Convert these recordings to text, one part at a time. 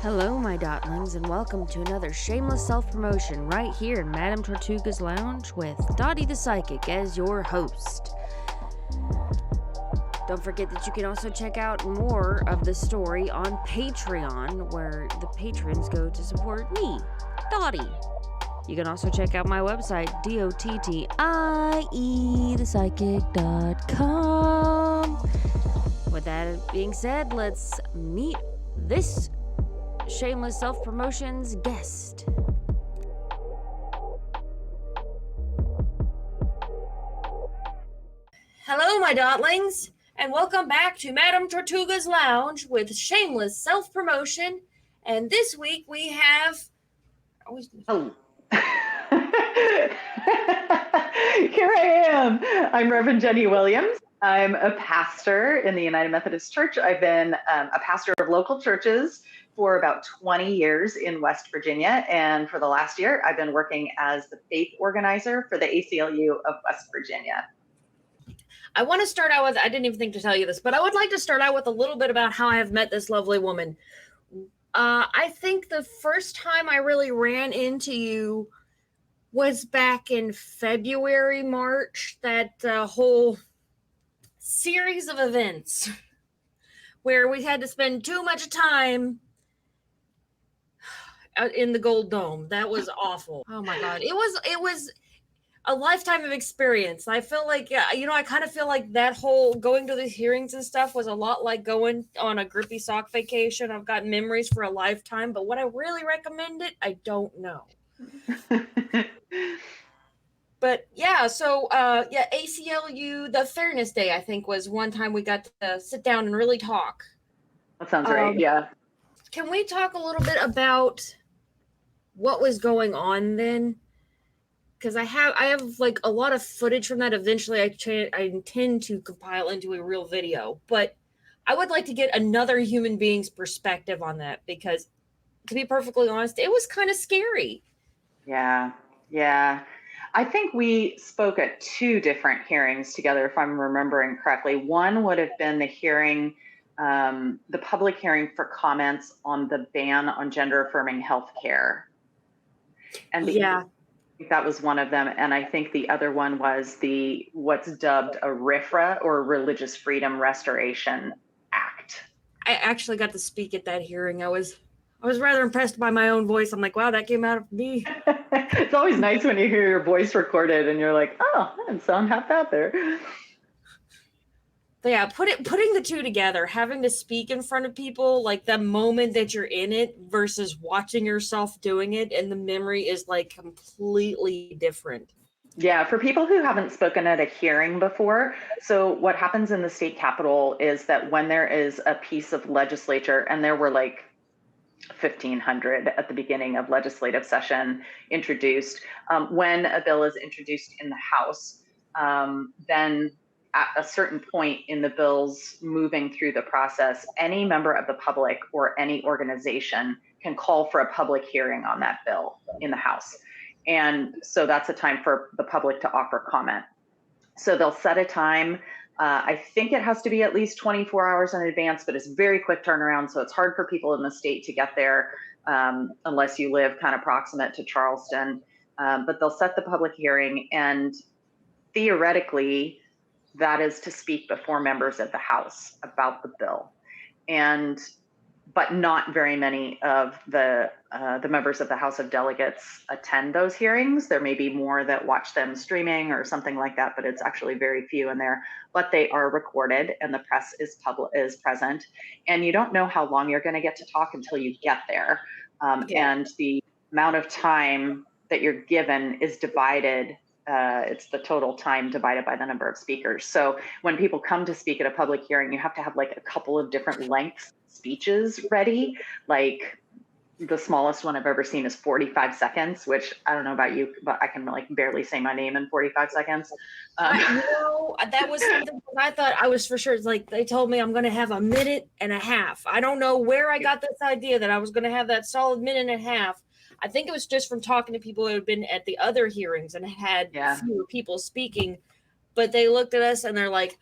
Hello, my dotlings, and welcome to another Shameless Self Promotion right here in Madame Tortuga's Lounge with Dottie the Psychic as your host. Don't forget that you can also check out more of the story on Patreon, where the patrons go to support me, Dottie. You can also check out my website, dottieThepsychic.com. With that being said, let's meet this Shameless Self Promotion's guest. Hello, my dotlings, and welcome back to Madame Tortuga's Lounge with Shameless Self Promotion. And this week we have. Oh. Here I am. I'm Reverend Jenny Williams. I'm a pastor in the United Methodist Church. I've been a pastor of local churches for about 20 years in West Virginia. And for the last year, I've been working as the faith organizer for the ACLU of West Virginia. I want to start out with, I didn't even think to tell you this, but I would like to start out with a little bit about how I have met this lovely woman. I think the first time I really ran into you was back in February, March, that whole series of events where we had to spend too much time in the Gold Dome. That was awful. Oh my God. It was a lifetime of experience. I feel like, I kind of feel like that whole going to the hearings and stuff was a lot like going on a grippy sock vacation. I've got memories for a lifetime, but would I really recommend it? I don't know. But yeah, so ACLU, the Fairness Day, I think, was one time we got to sit down and really talk. That sounds right, yeah. Can we talk a little bit about what was going on then? Because I have like a lot of footage from that. Eventually, I intend to compile into a real video, but I would like to get another human being's perspective on that, because to be perfectly honest, it was kind of scary. Yeah. I think we spoke at two different hearings together, if I'm remembering correctly. One would have been the hearing, the public hearing for comments on the ban on gender-affirming health care. And I think that was one of them. And I think the other one was what's dubbed a RFRA, or Religious Freedom Restoration Act. I actually got to speak at that hearing. I was rather impressed by my own voice. I'm like, wow, that came out of me. It's always nice when you hear your voice recorded and you're like, oh, I didn't sound half bad there. But yeah, putting the two together, having to speak in front of people, like the moment that you're in it versus watching yourself doing it, and the memory is like completely different. Yeah, for people who haven't spoken at a hearing before, so what happens in the state capitol is that when there is a piece of legislature, and there were like 1,500 at the beginning of legislative session introduced, when a bill is introduced in the House, then at a certain point in the bill's moving through the process, any member of the public or any organization can call for a public hearing on that bill in the House. And so that's a time for the public to offer comment. So they'll set a time. I think it has to be at least 24 hours in advance, but it's very quick turnaround. So it's hard for people in the state to get there unless you live kind of proximate to Charleston. But they'll set the public hearing, and theoretically, that is to speak before members of the House about the bill. But not very many of the members of the House of Delegates attend those hearings. There may be more that watch them streaming or something like that, but it's actually very few in there. But they are recorded, and the press is present. And you don't know how long you're going to get to talk until you get there. And the amount of time that you're given is divided. It's the total time divided by the number of speakers. So when people come to speak at a public hearing, you have to have like a couple of different lengths speeches ready. Like the smallest one I've ever seen is 45 seconds, which I don't know about you, but I can like barely say my name in 45 seconds. That was something I thought I was for sure. It's like they told me I'm going to have a minute and a half. I don't know where I got this idea that I was going to have that solid minute and a half. I think it was just from talking to people who had been at the other hearings and had fewer people speaking, but they looked at us and they're like,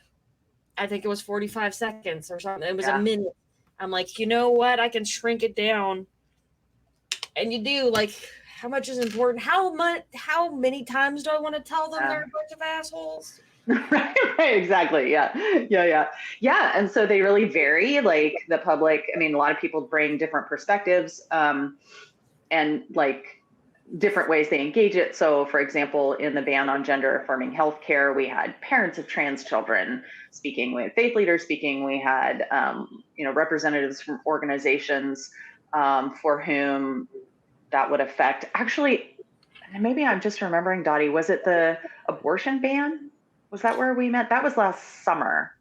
I think it was 45 seconds or something. It was a minute. I'm like, you know what? I can shrink it down. And you do, like, how much is important? How many times do I want to tell them they're a bunch of assholes? Right, exactly. Yeah. And so they really vary. Like the public, I mean, a lot of people bring different perspectives, and like different ways they engage it. So for example, in the ban on gender affirming healthcare, we had parents of trans children speaking, we had faith leaders speaking, we had, representatives from organizations, for whom that would affect. Actually, maybe I'm just remembering, Dottie, was it the abortion ban? Was that where we met? That was last summer.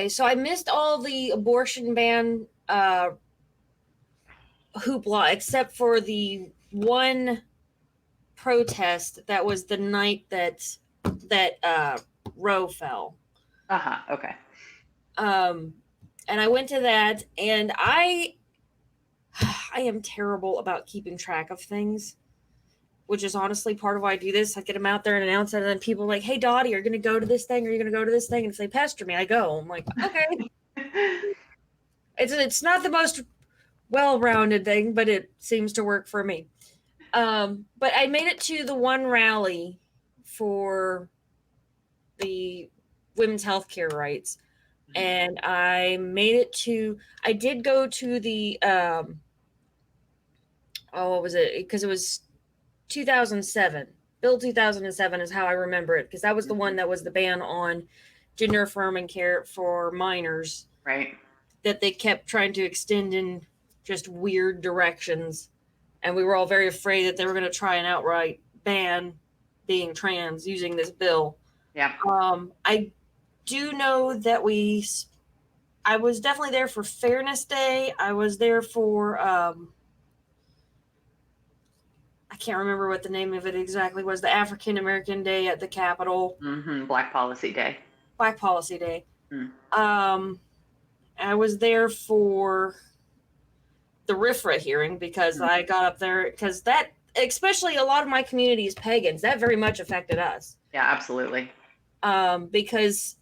So I missed all the abortion ban hoopla except for the one protest that was the night that Roe fell. Okay. And I went to that, and I am terrible about keeping track of things, which is honestly part of why I do this. I get them out there and announce it, and then people are like, hey, Dottie, are you going to go to this thing? Are you going to go to this thing? And if they pester me, I go. I'm like, okay. It's not the most well-rounded thing, but it seems to work for me. But I made it to the one rally for the women's healthcare rights, and I did go to the what was it? Because it was 2007. Bill 2007 is how I remember it, because that was the one that was the ban on gender affirming care for minors. Right. That they kept trying to extend in just weird directions. And we were all very afraid that they were going to try and outright ban being trans using this bill. Yeah. I do know that I was definitely there for Fairness Day. I was there for, I can't remember what the name of it exactly was, the African American Day at the Capitol. Black Policy Day. Black Policy Day. I was there for the RFRA hearing because I got up there, because that, especially a lot of my community is pagans, that very much affected us. Yeah, absolutely. Because,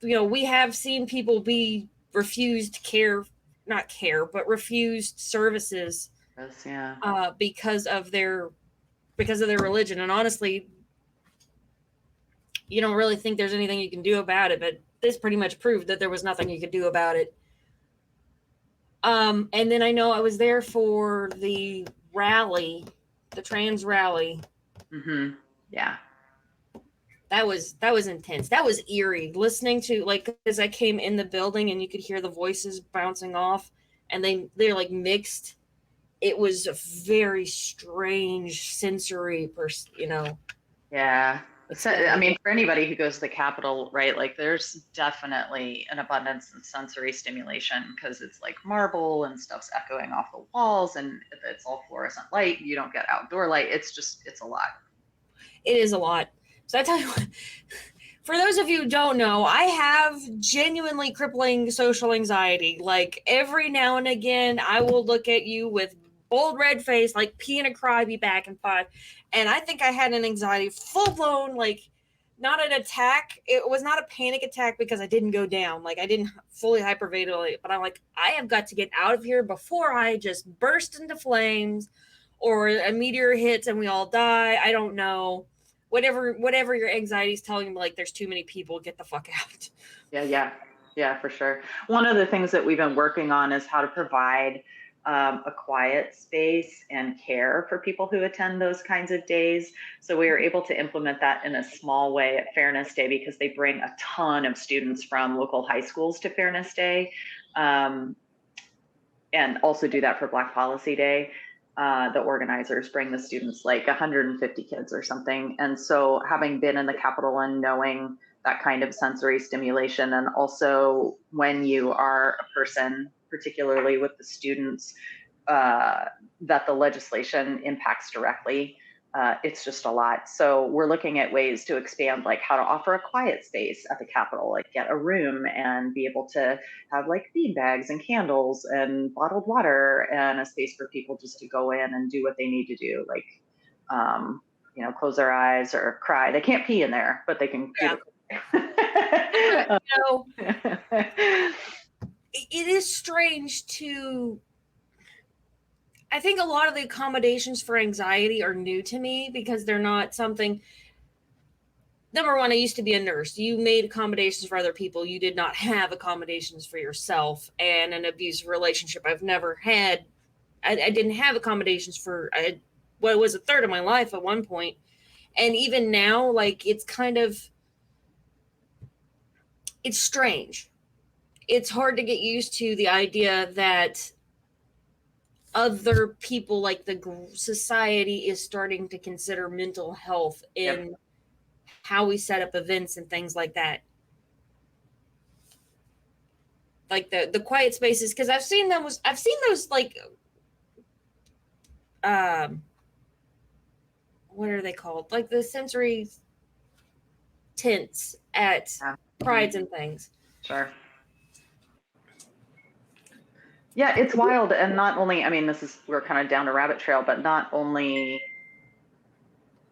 we have seen people be refused refused services. Yes, yeah. Because of their religion. And honestly, you don't really think there's anything you can do about it, but this pretty much proved that there was nothing you could do about it. And then I know I was there for the rally, the trans rally. Yeah. That was intense. That was eerie. Listening to, like, as I came in the building and you could hear the voices bouncing off, and they're like mixed. It was a very strange sensory Yeah. So, I mean, for anybody who goes to the Capitol, right, like there's definitely an abundance in sensory stimulation, because it's like marble and stuff's echoing off the walls, and it's all fluorescent light. You don't get outdoor light. It's a lot. It is a lot. So I tell you what, for those of you who don't know, I have genuinely crippling social anxiety. Like every now and again, I will look at you with bold red face, like pee in a cry, be back in 5. And I think I had an anxiety, full blown, like not an attack. It was not a panic attack because I didn't go down. Like I didn't fully hyperventilate, but I'm like, I have got to get out of here before I just burst into flames or a meteor hits and we all die. I don't know. Whatever your anxiety is telling you, like there's too many people, get the fuck out. Yeah, for sure. One of the things that we've been working on is how to provide a quiet space and care for people who attend those kinds of days. So we were able to implement that in a small way at Fairness Day, because they bring a ton of students from local high schools to Fairness Day, and also do that for Black Policy Day. The organizers bring the students, like 150 kids or something. And so having been in the Capitol and knowing that kind of sensory stimulation, and also when you are a person, particularly with the students, that the legislation impacts directly, it's just a lot. So we're looking at ways to expand, like how to offer a quiet space at the Capitol, like get a room and be able to have like bean bags and candles and bottled water and a space for people just to go in and do what they need to do, like, close their eyes or cry. They can't pee in there, but they can. Yeah. is strange I think a lot of the accommodations for anxiety are new to me because they're not something. Number one, I used to be a nurse. You made accommodations for other people. You did not have accommodations for yourself. And an abusive relationship I've never had. I didn't have accommodations for it was a third of my life at one point. And even now, like, it's strange. It's hard to get used to the idea that other people, like the society, is starting to consider mental health in how we set up events and things like that. Like the quiet spaces, because I've seen those like what are they called? Like the sensory tents at prides and things. Sure. Yeah, it's wild. And not only, I mean, we're kind of down a rabbit trail, but not only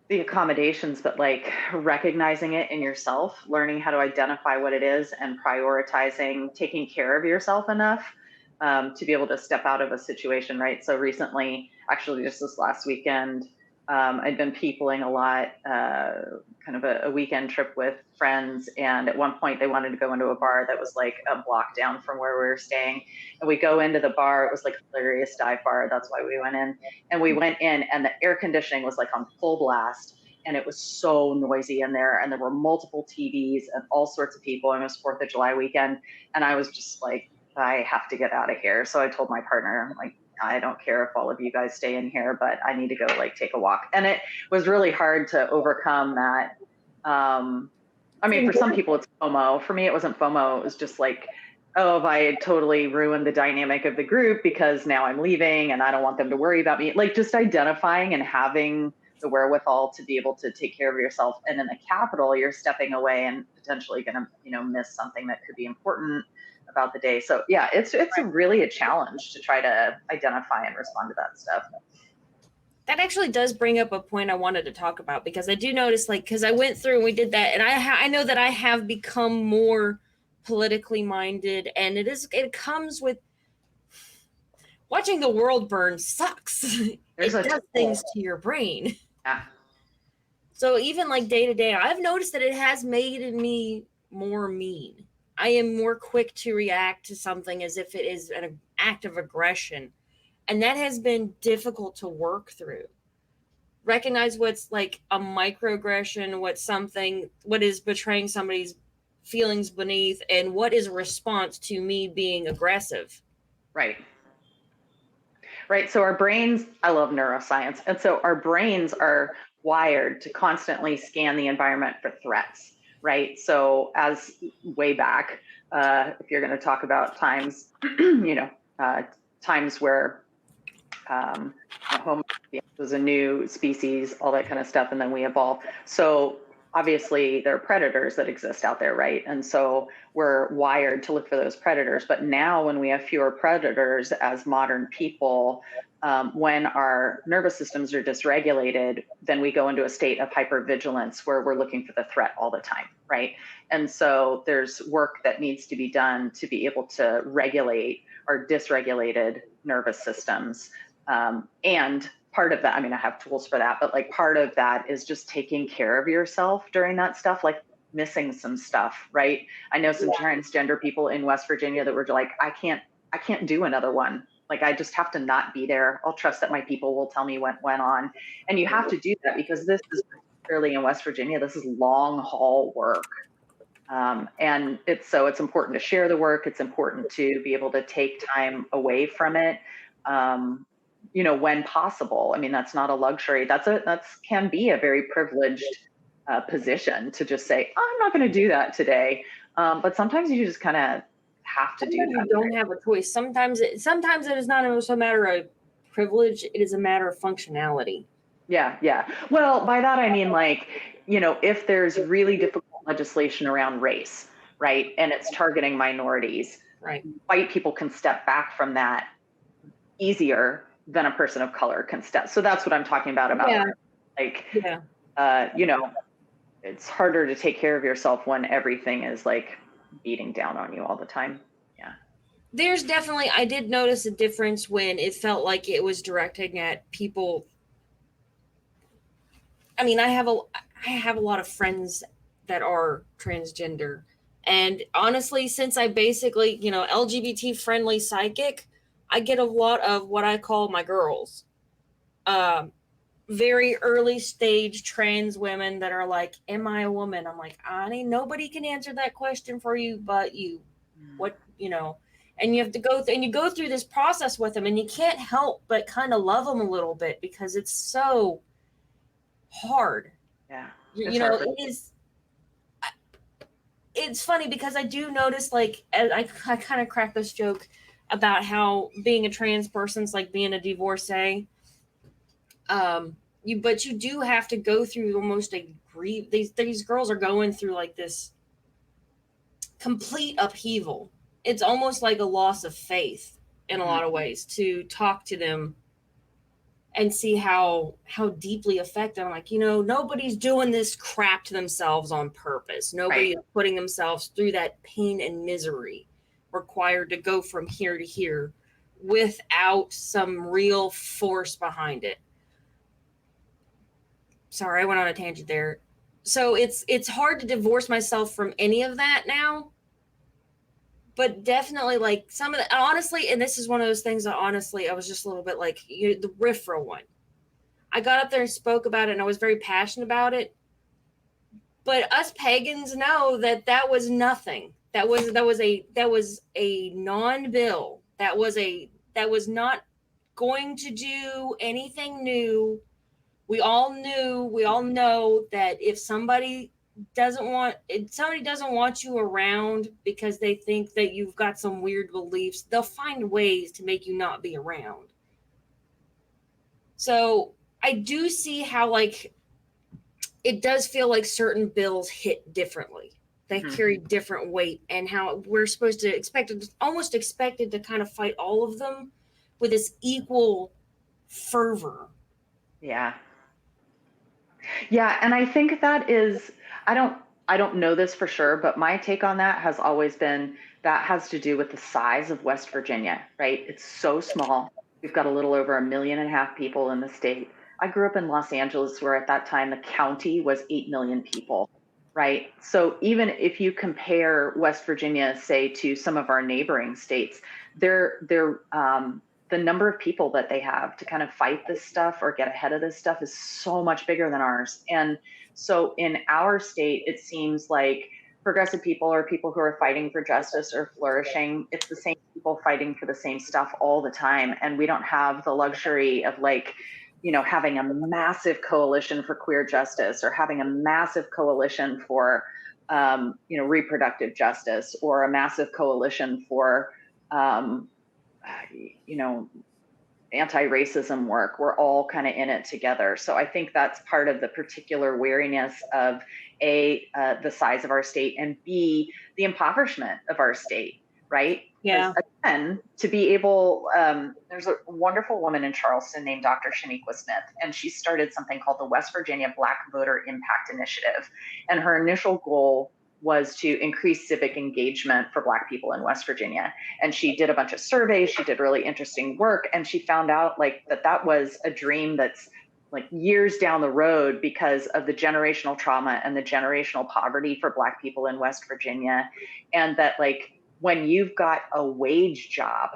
the accommodations, but like recognizing it in yourself, learning how to identify what it is and prioritizing taking care of yourself enough to be able to step out of a situation, right? So recently, actually just this last weekend, I'd been peopling a lot, kind of a weekend trip with friends. And at one point they wanted to go into a bar that was like a block down from where we were staying. And we go into the bar, it was like a hilarious dive bar. That's why we went in. And we went in and the air conditioning was like on full blast. And it was so noisy in there. And there were multiple TVs and all sorts of people. And it was 4th of July weekend. And I was just like, I have to get out of here. So I told my partner, I'm like, I don't care if all of you guys stay in here, but I need to go like take a walk. And it was really hard to overcome that. I mean, for some people it's FOMO. For me, it wasn't FOMO. It was just like, oh, if I had totally ruined the dynamic of the group because now I'm leaving and I don't want them to worry about me. Like just identifying and having the wherewithal to be able to take care of yourself. And in the Capitol, you're stepping away and potentially going to, miss something that could be important about the day. So yeah, it's really a challenge to try to identify and respond to that stuff. That actually does bring up a point I wanted to talk about, because I do notice, like, because I went through and we did that, and I know that I have become more politically minded, and it comes with watching the world burn sucks. It does things to your brain. Yeah. So even like day to day, I've noticed that it has made me more mean. I am more quick to react to something as if it is an act of aggression. And that has been difficult to work through. Recognize what's like a microaggression, what is betraying somebody's feelings beneath, and what is a response to me being aggressive. Right. Right. So our brains, I love neuroscience. And so our brains are wired to constantly scan the environment for threats. Right. So as way back, if you're going to talk about times, times where Homo was a new species, all that kind of stuff, and then we evolved. So obviously there are predators that exist out there, right? And so we're wired to look for those predators. But now when we have fewer predators as modern people, when our nervous systems are dysregulated, then we go into a state of hypervigilance where we're looking for the threat all the time, right? And so there's work that needs to be done to be able to regulate our dysregulated nervous systems. And part of that, I mean, I have tools for that, but like part of that is just taking care of yourself during that stuff, like missing some stuff, right? I know some transgender people in West Virginia that were like, I can't do another one. Like, I just have to not be there. I'll trust that my people will tell me what went on. And you have to do that because this is particularly in West Virginia, this is long haul work. And it's important to share the work. It's important to be able to take time away from it. When possible. I mean, that's not a luxury. That can be a very privileged position to just say, I'm not going to do that today. But sometimes you just kind of have to do that. You don't have a choice. Sometimes it is not a matter of privilege. It is a matter of functionality. Yeah. Well, by that, I mean, like, if there's really difficult legislation around race, right, and it's targeting minorities, right, white people can step back from that easier than a person of color can step. So that's what I'm talking about. It's harder to take care of yourself when everything is like beating down on you all the time. there's definitely, I did notice a difference when it felt like it was directing at people. I mean, I have a lot of friends that are transgender. And honestly, since I basically, LGBT friendly psychic, I get a lot of what I call my girls. Um, Very early stage trans women that are like, "Am I a woman?" I'm like, "Honey, nobody can answer that question for you but you." What, and you have to and you go through this process with them, and you can't help but kind of love them a little bit because it's so hard. Yeah. It is. It's funny because I do notice, like, I kind of crack this joke about how being a trans person's like being a divorcee. But you do have to go through almost a grief. These girls are going through like this complete upheaval. It's almost like a loss of faith in a lot of ways to talk to them and see how deeply affected. I'm like, nobody's doing this crap to themselves on purpose. Nobody is putting themselves through that pain and misery required to go from here to here without some real force behind it. Sorry, I went on a tangent there. So it's hard to divorce myself from any of that now. But definitely, like, some of the, honestly, and this is one of those things that honestly I was just a little bit like, the RIFRA one. I got up there and spoke about it, and I was very passionate about it. But us pagans know that was nothing. That was a non-bill. That was not going to do anything new. We all know that if somebody doesn't want you around because they think that you've got some weird beliefs, they'll find ways to make you not be around. So I do see how, like, it does feel like certain bills hit differently. They carry different weight, and how we're supposed to almost expected to kind of fight all of them with this equal fervor. Yeah. Yeah, and I think that is, I don't know this for sure, but my take on that has always been that has to do with the size of West Virginia, right? It's so small. We've got a little over 1.5 million people in the state. I grew up in Los Angeles, where at that time the county was 8 million people, right? So even if you compare West Virginia, say, to some of our neighboring states, the number of people that they have to kind of fight this stuff or get ahead of this stuff is so much bigger than ours. And so in our state, it seems like progressive people or people who are fighting for justice or flourishing, it's the same people fighting for the same stuff all the time. And we don't have the luxury of, like, having a massive coalition for queer justice, or having a massive coalition for, reproductive justice, or a massive coalition for, anti-racism work. We're all kind of in it together. So I think that's part of the particular weariness of the size of our state, and B, the impoverishment of our state, right? Yeah. Again, to be able, there's a wonderful woman in Charleston named Dr. Shaniqua Smith, and she started something called the West Virginia Black Voter Impact Initiative. And her initial goal was to increase civic engagement for Black people in West Virginia. And she did a bunch of surveys. She did really interesting work. And she found out, like, that was a dream that's like years down the road because of the generational trauma and the generational poverty for Black people in West Virginia. And that, like, when you've got a wage job,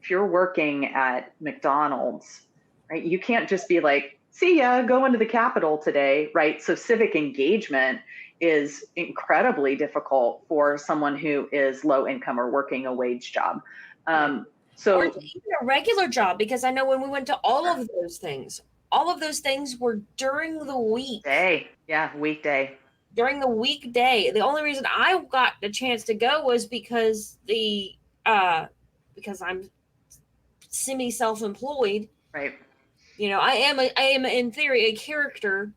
if you're working at McDonald's, right, you can't just be like, see ya, go into the Capitol today, right? So civic engagement is incredibly difficult for someone who is low income or working a wage job. Or even a regular job, because I know when we went to all of those things were during the week. Weekday. During the weekday. The only reason I got the chance to go was because because I'm semi self-employed. Right. I am in theory a character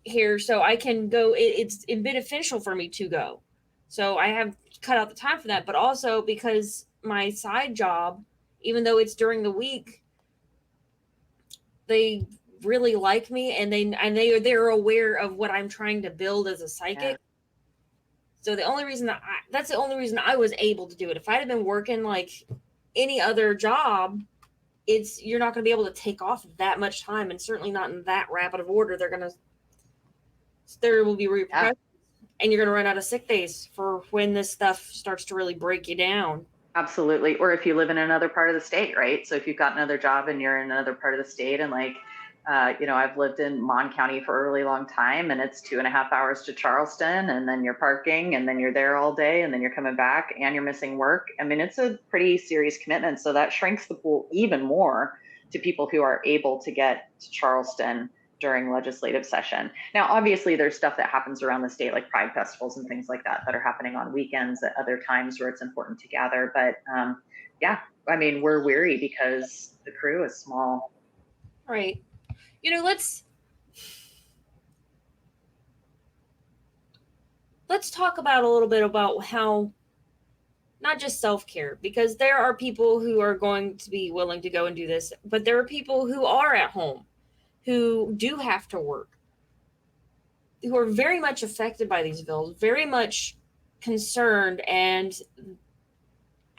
here, so I can go. It's beneficial for me to go, so I have cut out the time for that. But also because my side job, even though it's during the week, they really like me, and they're aware of what I'm trying to build as a psychic. Yeah. So that's the only reason I was able to do it. If I'd have been working like any other job, you're not going to be able to take off that much time, and certainly not in that rapid of order. There will be repercussions, and you're going to run out of sick days for when this stuff starts to really break you down. Absolutely. Or if you live in another part of the state, right? So if you've got another job and you're in another part of the state, and like, I've lived in Mon County for a really long time, and it's 2.5 hours to Charleston, and then you're parking, and then you're there all day, and then you're coming back, and you're missing work. I mean, it's a pretty serious commitment. So that shrinks the pool even more to people who are able to get to Charleston during legislative session. Now, obviously, there's stuff that happens around the state, like pride festivals and things like that are happening on weekends at other times where it's important to gather. But I mean, we're weary because the crew is small. Right. Let's talk about a little bit about how, not just self-care, because there are people who are going to be willing to go and do this, but there are people who are at home, who do have to work, who are very much affected by these bills, very much concerned. And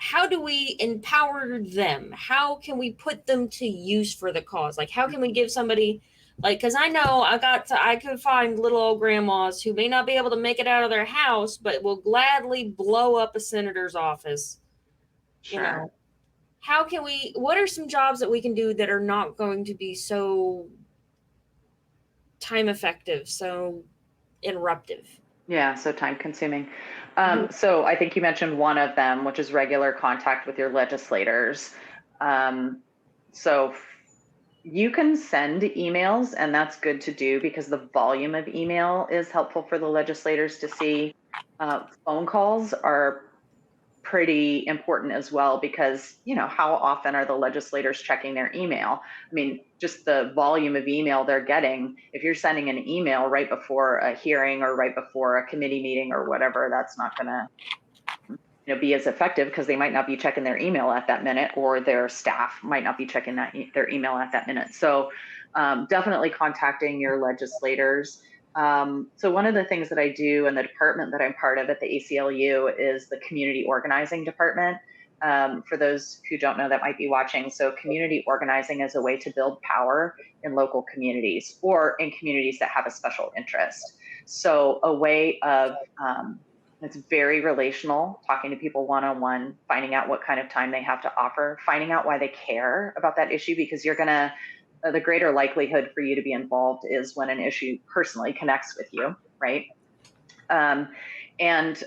how do we empower them? How can we put them to use for the cause? Like, how can we give somebody, like, because I know I could find little old grandmas who may not be able to make it out of their house, but will gladly blow up a senator's office. Sure. What are some jobs that we can do that are not going to be so time effective, so interruptive? Yeah, so time consuming. So I think you mentioned one of them, which is regular contact with your legislators. So you can send emails, and that's good to do because the volume of email is helpful for the legislators to see. Phone calls are pretty important as well because, how often are the legislators checking their email? I mean, just the volume of email they're getting. If you're sending an email right before a hearing or right before a committee meeting or whatever, that's not going to be as effective because they might not be checking their email at that minute, or their staff might not be checking their email at that minute. So definitely contacting your legislators. So one of the things that I do in the department that I'm part of at the ACLU is the community organizing department. For those who don't know that might be watching, so community organizing is a way to build power in local communities or in communities that have a special interest. So a way of, it's very relational, talking to people one-on-one, finding out what kind of time they have to offer, finding out why they care about that issue, because the greater likelihood for you to be involved is when an issue personally connects with you, right? And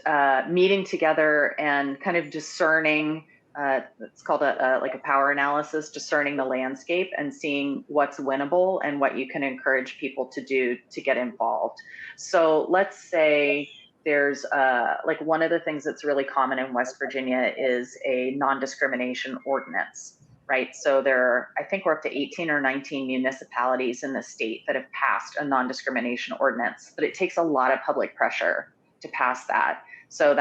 meeting together and kind of discerning, it's called a power analysis, discerning the landscape and seeing what's winnable and what you can encourage people to do to get involved. So let's say there's one of the things that's really common in West Virginia is a non-discrimination ordinance. Right. So I think we're up to 18 or 19 municipalities in the state that have passed a non-discrimination ordinance, but it takes a lot of public pressure to pass that. So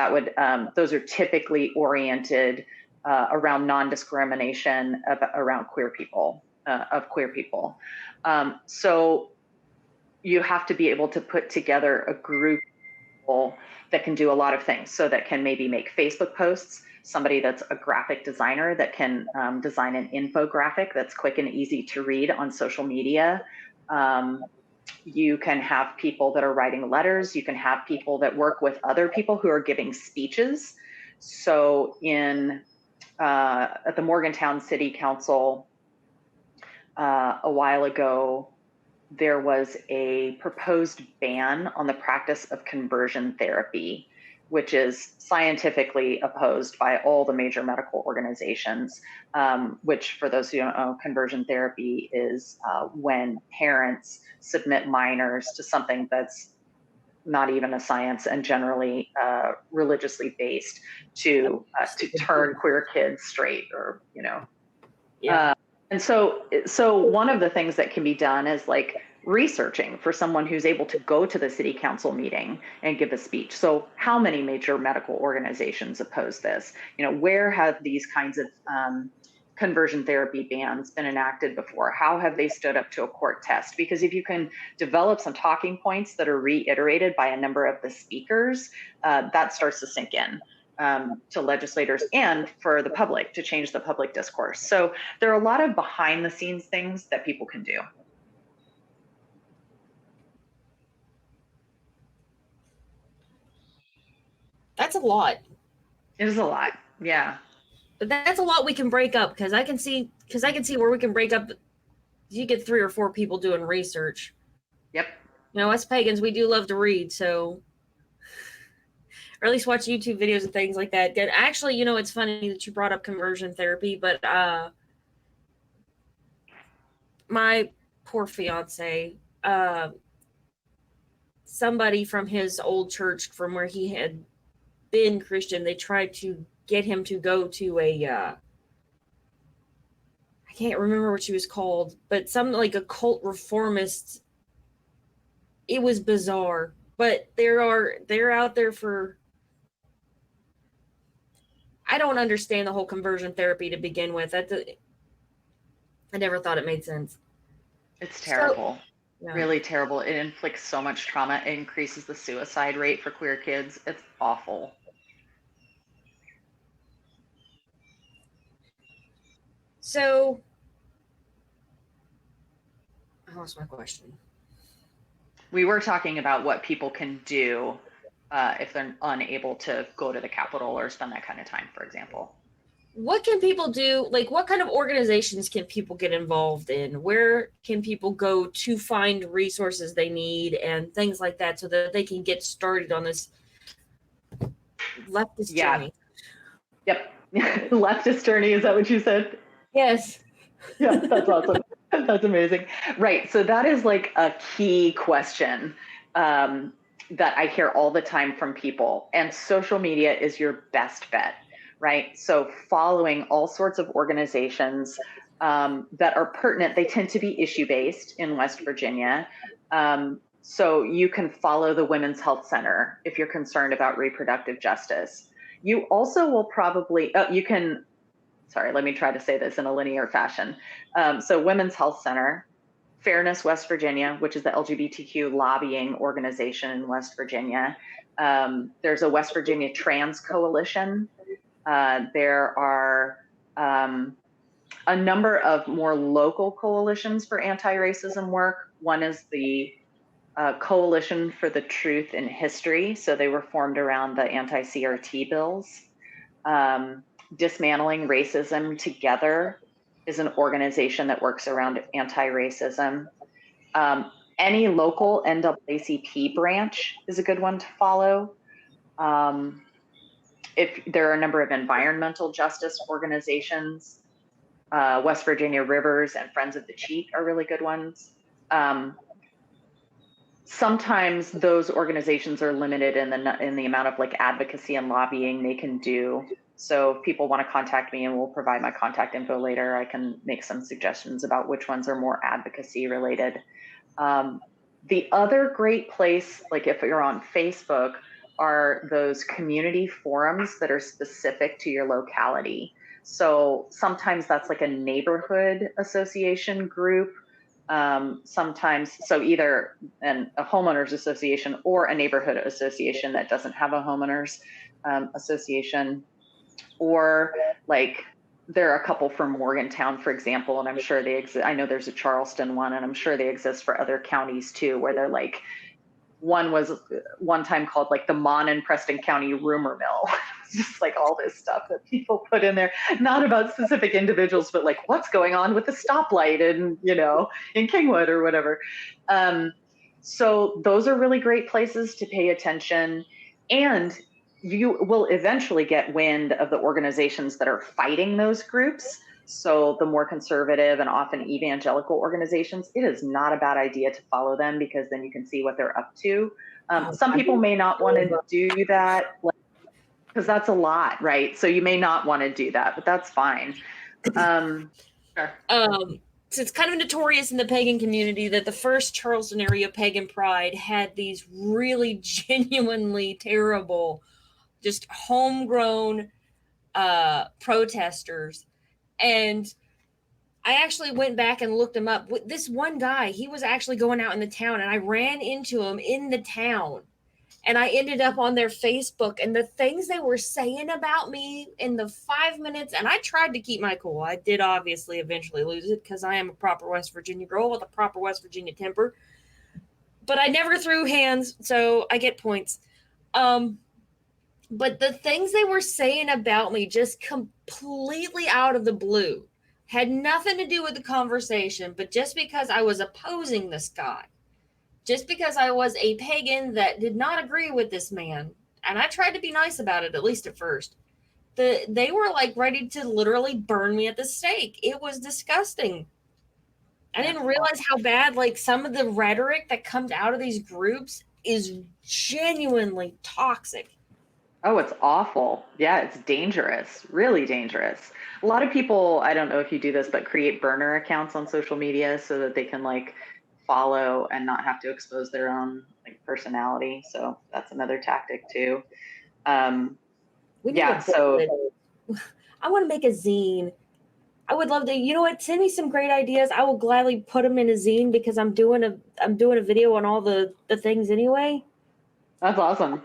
those are typically oriented around non-discrimination around queer people. So you have to be able to put together a group of people that can do a lot of things. So that can maybe make Facebook posts, somebody that's a graphic designer that can design an infographic that's quick and easy to read on social media. You can have people that are writing letters. You can have people that work with other people who are giving speeches. So at the Morgantown City Council a while ago, there was a proposed ban on the practice of conversion therapy, which is scientifically opposed by all the major medical organizations, which, for those who don't know, conversion therapy is when parents submit minors to something that's not even a science and generally religiously based to turn queer kids straight, or and so one of the things that can be done is researching for someone who's able to go to the city council meeting and give a speech. So how many major medical organizations oppose this? Where have these kinds of conversion therapy bans been enacted before? How have they stood up to a court test? Because if you can develop some talking points that are reiterated by a number of the speakers, that starts to sink in. to legislators and for the public to change the public discourse. So there are a lot of behind the scenes things that people can do. That's a lot. It is a lot. Yeah. But that's a lot we can break up, because I can see where we can break up. You get 3 or 4 people doing research. Yep. Us pagans, we do love to read, so, or at least watch YouTube videos and things like that. Actually, it's funny that you brought up conversion therapy, but my poor fiance, somebody from his old church, from where he had been Christian, they tried to get him to go to a I can't remember what she was called, but some like a cult reformist. It was bizarre, but they're out there for. I don't understand the whole conversion therapy to begin with. I never thought it made sense. It's terrible. Yeah. Really terrible. It inflicts so much trauma. It increases the suicide rate for queer kids. It's awful. So, I lost my question. We were talking about what people can do if they're unable to go to the Capitol or spend that kind of time, for example. What can people do? Like, what kind of organizations can people get involved in? Where can people go to find resources they need and things like that, so that they can get started on this leftist journey? Yep. Leftist journey. Is that what you said? Yes. Yeah, that's awesome. That's amazing. Right. So that is like a key question that I hear all the time from people. And social media is your best bet, right? So following all sorts of organizations that are pertinent, they tend to be issue-based in West Virginia. So you can follow the Women's Health Center if you're concerned about reproductive justice. You also will probably, let me try to say this in a linear fashion. So Women's Health Center, Fairness West Virginia, which is the LGBTQ lobbying organization in West Virginia. There's a West Virginia Trans Coalition. There are a number of more local coalitions for anti-racism work. One is the Coalition for the Truth in History. So they were formed around the anti-CRT bills. Dismantling Racism Together is an organization that works around anti-racism. Any local NAACP branch is a good one to follow. If there are a number of environmental justice organizations, West Virginia Rivers and Friends of the Cheat are really good ones. Sometimes those organizations are limited in the amount of like advocacy and lobbying they can do. So if people want to contact me, and we'll provide my contact info later, I can make some suggestions about which ones are more advocacy related. The other great place, like if you're on Facebook, are those community forums that are specific to your locality. So sometimes that's like a neighborhood association group. Sometimes, so either a homeowners association or a neighborhood association that doesn't have a homeowners association. Or like there are a couple from Morgantown, for example, and I'm sure they exist. I know there's a Charleston one, and I'm sure they exist for other counties too, where they're like, one was one time called like the Mon and Preston County rumor mill. It's just like all this stuff that people put in there, not about specific individuals, but like what's going on with the stoplight in Kingwood or whatever. So those are really great places to pay attention. And you will eventually get wind of the organizations that are fighting those groups. So the more conservative and often evangelical organizations, it is not a bad idea to follow them, because then you can see what they're up to. Some people may not want to do that because that's a lot, right? So you may not want to do that, but that's fine. Sure. So it's kind of notorious in the pagan community that the first Charleston area pagan pride had these really genuinely terrible, just homegrown protesters. And I actually went back and looked him up. This one guy, he was actually going out in the town, and I ran into him in the town. And I ended up on their Facebook, and the things they were saying about me in the 5 minutes, and I tried to keep my cool. I did obviously eventually lose it because I am a proper West Virginia girl with a proper West Virginia temper. But I never threw hands, so I get points. But the things they were saying about me just completely out of the blue had nothing to do with the conversation, but just because I was opposing this guy, just because I was a pagan that did not agree with this man, and I tried to be nice about it, at least at first, they were like ready to literally burn me at the stake. It was disgusting. I didn't realize how bad, like, some of the rhetoric that comes out of these groups is genuinely toxic. Oh, it's awful. Yeah, it's dangerous, really dangerous. A lot of people, I don't know if you do this, but create burner accounts on social media so that they can like follow and not have to expose their own like personality. So that's another tactic too. We need Yeah, a so booklet. I want to make a zine. I would love to. You know what? Send me some great ideas. I will gladly put them in a zine because I'm doing a video on all the things anyway. that's awesome.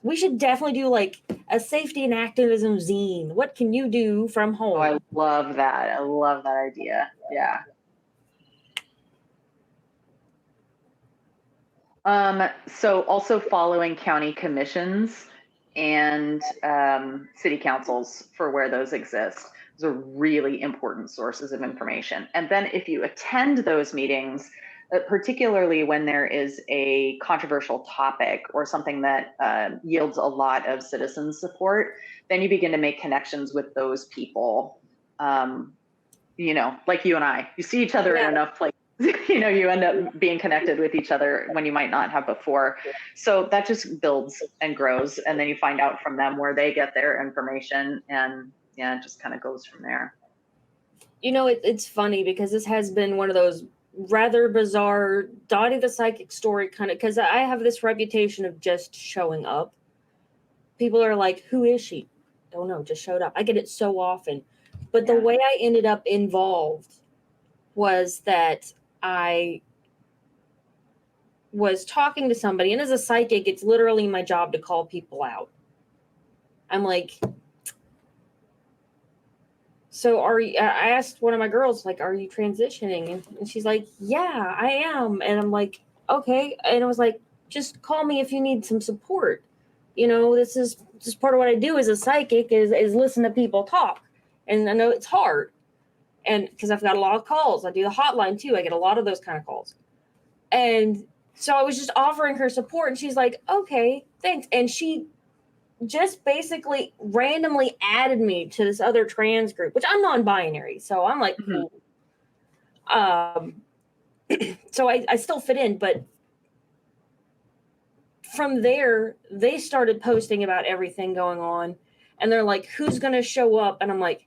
We should definitely do like a safety and activism zine. What can you do from home? Oh, I love that. I love that idea. Yeah. So also following county commissions and city councils for where those exist. Those are really important sources of information. And then if you attend those meetings, particularly when there is a controversial topic or something that yields a lot of citizen support, then you begin to make connections with those people. You know, like you and I, you see each other in enough places. You know, you end up being connected with each other when you might not have before. So that just builds and grows. And then you find out from them where they get their information. And yeah, it just kind of goes from there. You know, it's funny because this has been one of those rather bizarre Dottie the Psychic story kind of, because I have this reputation of just showing up. People are like, who is she? Don't know, just showed up. I get it so often. But the way I ended up involved was that I was talking to somebody, and as a psychic, it's literally my job to call people out. I'm like, so I asked one of my girls, like, are you transitioning? And she's like, yeah, I am. And I'm like, okay. And I was like, just call me if you need some support. You know, this is just part of what I do as a psychic is listen to people talk. And I know it's hard. And because I've got a lot of calls, I do the hotline too. I get a lot of those kind of calls. And so I was just offering her support, and she's like, okay, thanks. And she just basically randomly added me to this other trans group, which I'm non-binary. So I'm like, cool. So I still fit in, but from there, they started posting about everything going on. And they're like, who's going to show up? And I'm like,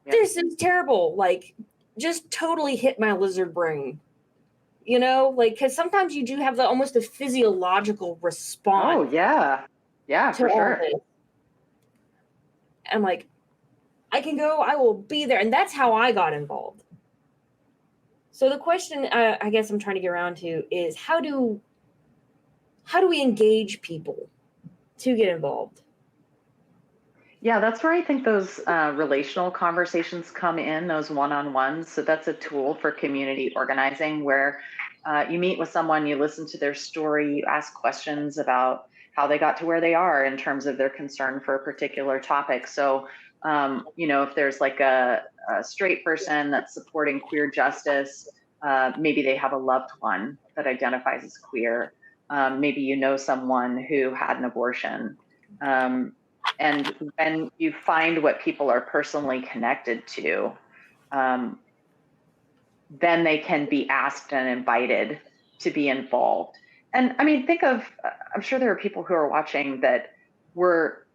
this is terrible. Like, just totally hit my lizard brain. You know, like, because sometimes you do have almost a physiological response. Oh, yeah. Yeah, for sure. I'm like, I can go, I will be there. And that's how I got involved. So the question I guess I'm trying to get around to is how do we engage people to get involved? Yeah, that's where I think those relational conversations come in, those one-on-ones. So that's a tool for community organizing where you meet with someone, you listen to their story, you ask questions about how they got to where they are in terms of their concern for a particular topic. So, you know, if there's like a straight person that's supporting queer justice, maybe they have a loved one that identifies as queer. Maybe you know someone who had an abortion. And when you find what people are personally connected to, then they can be asked and invited to be involved. And I mean, I'm sure there are people who are watching that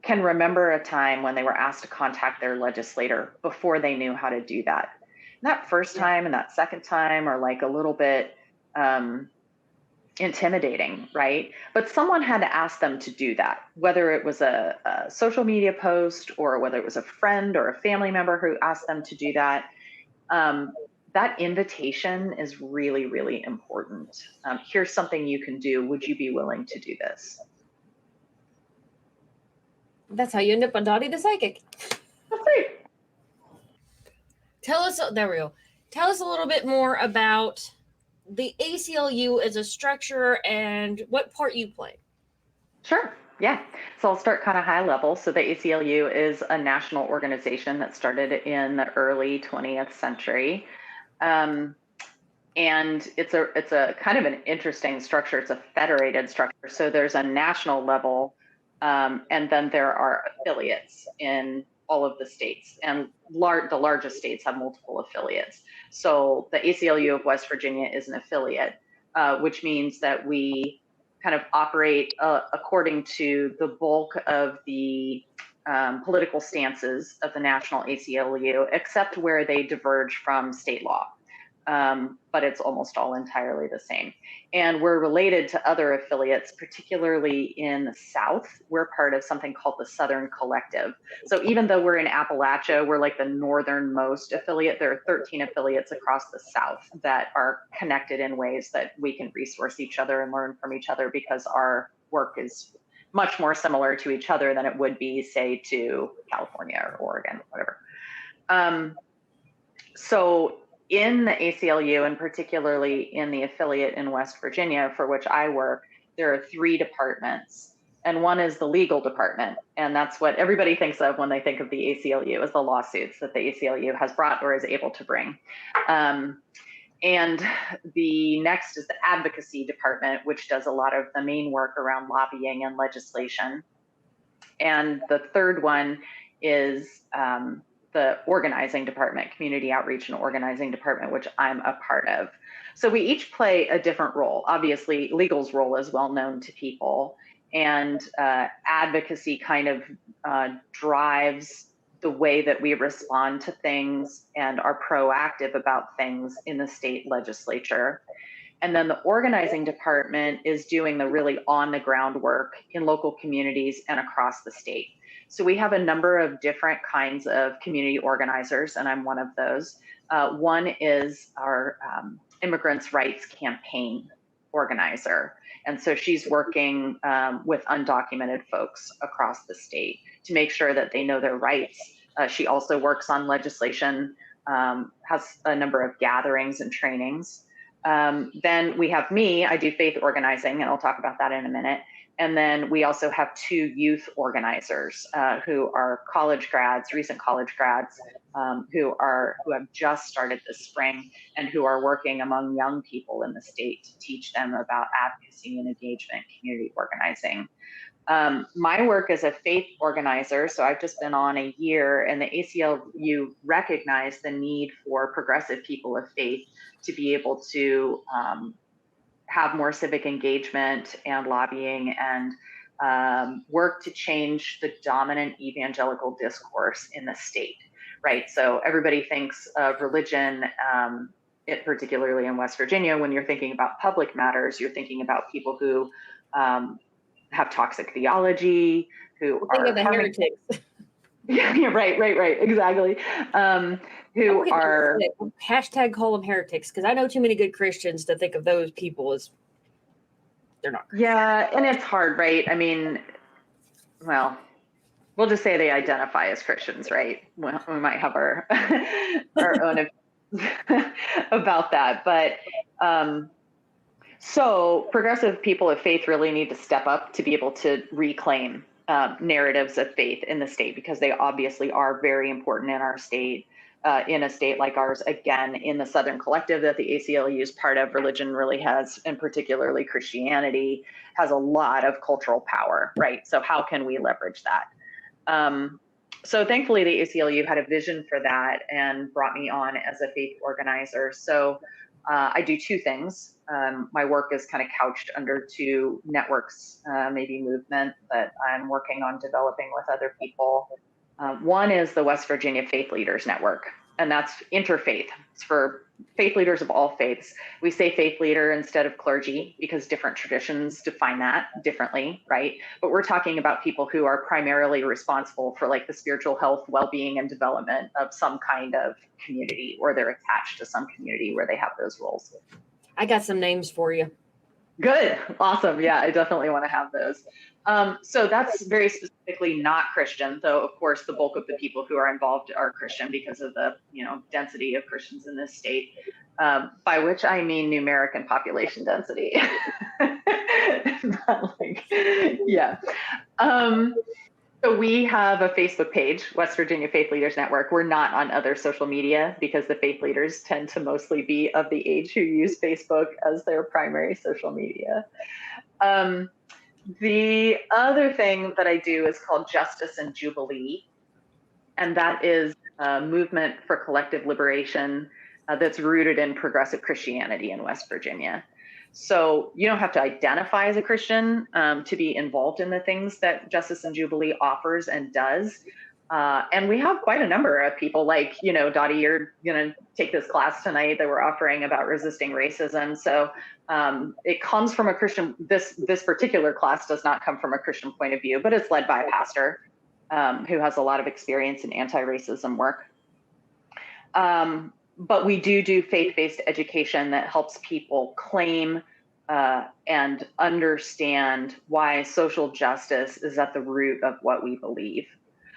can remember a time when they were asked to contact their legislator before they knew how to do that. And that first time and that second time are like a little bit intimidating, right? But someone had to ask them to do that, whether it was a social media post or whether it was a friend or a family member who asked them to do that. That invitation is really, really important. Here's something you can do. Would you be willing to do this? That's how you end up on Dottie the Psychic. That's right. There we go. Tell us a little bit more about the ACLU as a structure and what part you play. Sure. Yeah. So I'll start kind of high level. So the ACLU is a national organization that started in the early 20th century. And it's a kind of an interesting structure. It's a federated structure. So there's a national level, and then there are affiliates in all of the states, and the largest states have multiple affiliates. So the ACLU of West Virginia is an affiliate, which means that we kind of operate according to the bulk of the political stances of the national ACLU, except where they diverge from state law. But it's almost all entirely the same. And we're related to other affiliates, particularly in the South. We're part of something called the Southern Collective. So even though we're in Appalachia, we're like the northernmost affiliate. There are 13 affiliates across the South that are connected in ways that we can resource each other and learn from each other, because our work is much more similar to each other than it would be, say, to California or Oregon, whatever. So in the ACLU, and particularly in the affiliate in West Virginia for which I work, there are 3 departments. And one is the legal department. And that's what everybody thinks of when they think of the ACLU, as the lawsuits that the ACLU has brought or is able to bring. And the next is the advocacy department, which does a lot of the main work around lobbying and legislation. And the third one is the organizing department, community outreach and organizing department, which I'm a part of. So we each play a different role. Obviously, legal's role is well known to people, and advocacy kind of drives the way that we respond to things and are proactive about things in the state legislature. And then the organizing department is doing the really on the ground work in local communities and across the state. So we have a number of different kinds of community organizers, and I'm one of those. One is our immigrants' rights campaign organizer. And so she's working with undocumented folks across the state to make sure that they know their rights. She also works on legislation, has a number of gatherings and trainings. Then we have me, I do faith organizing, and I'll talk about that in a minute. And then we also have 2 youth organizers who are college grads, recent college grads, who have just started this spring and who are working among young people in the state to teach them about advocacy and engagement, community organizing. My work as a faith organizer, so I've just been on a year, and the ACLU recognized the need for progressive people of faith to be able to have more civic engagement and lobbying and work to change the dominant evangelical discourse in the state, right? So everybody thinks of religion, particularly in West Virginia, when you're thinking about public matters, you're thinking about people who have toxic theology, who are the heretics. Yeah, right, exactly. Who are hashtag call them heretics, because I know too many good Christians to think of those people as they're not Christians. Yeah, and it's hard, right? I mean, well, we'll just say they identify as Christians, right? Well, we might have our own about that, but so progressive people of faith really need to step up to be able to reclaim narratives of faith in the state, because they obviously are very important in our state. In a state like ours, again, in the Southern Collective that the ACLU is part of, religion really has, and particularly Christianity, has a lot of cultural power, right? So how can we leverage that? So thankfully, the ACLU had a vision for that and brought me on as a faith organizer. So I do 2 things. My work is kind of couched under 2 networks, maybe movement, that I'm working on developing with other people. One is the West Virginia Faith Leaders Network, and that's interfaith. It's for faith leaders of all faiths. We say faith leader instead of clergy because different traditions define that differently, right? But we're talking about people who are primarily responsible for like the spiritual health, well-being, and development of some kind of community, or they're attached to some community where they have those roles. I got some names for you. Good. Awesome. Yeah, I definitely want to have those. So that's very specifically not Christian, though of course the bulk of the people who are involved are Christian because of the density of Christians in this state, by which I mean numeric and population density. Not like, yeah. So we have a Facebook page, West Virginia Faith Leaders Network. We're not on other social media because the faith leaders tend to mostly be of the age who use Facebook as their primary social media. The other thing that I do is called Justice and Jubilee, and that is a movement for collective liberation that's rooted in progressive Christianity in West Virginia. So you don't have to identify as a Christian to be involved in the things that Justice and Jubilee offers and does. And we have quite a number of people like, Dottie, you're going to take this class tonight that we're offering about resisting racism. So it comes from a Christian, this particular class does not come from a Christian point of view, but it's led by a pastor who has a lot of experience in anti-racism work. But we do faith-based education that helps people claim and understand why social justice is at the root of what we believe.